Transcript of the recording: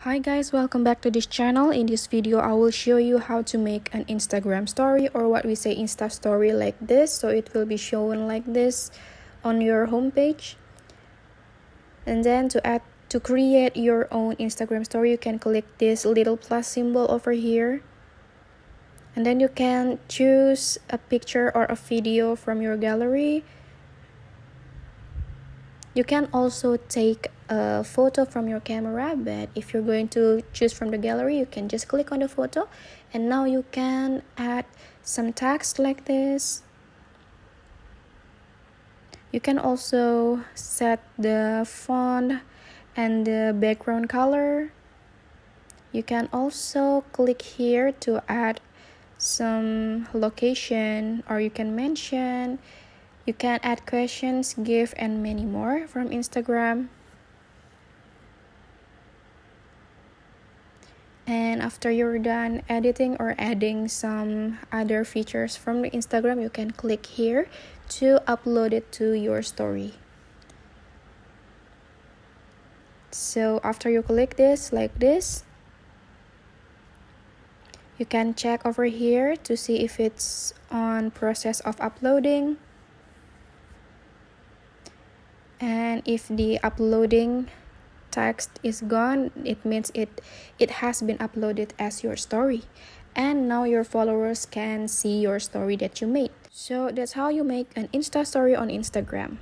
Hi guys, welcome back to this channel. In this video, I will show you how to make an Instagram story, or what we say Insta story, like this. So it will be shown like this on your homepage. And then to create your own Instagram story, you can click this little plus symbol over here. And then you can choose a picture or a video from your gallery. You can also take a photo from your camera, but if you're going to choose from the gallery, you can just click on the photo. And now you can add some text like this. You can also set the font and the background color. You can also click here to add some location, or you can mention. You can add questions, GIF, and many more from Instagram. And after you're done editing or adding some other features from the Instagram, you can click here to upload it to your story. So after you click this, like this, you can check over here to see if it's on process of uploading. And if the uploading text is gone, it means it has been uploaded as your story, and now your followers can see your story that you made. So that's how you make an Insta story on Instagram.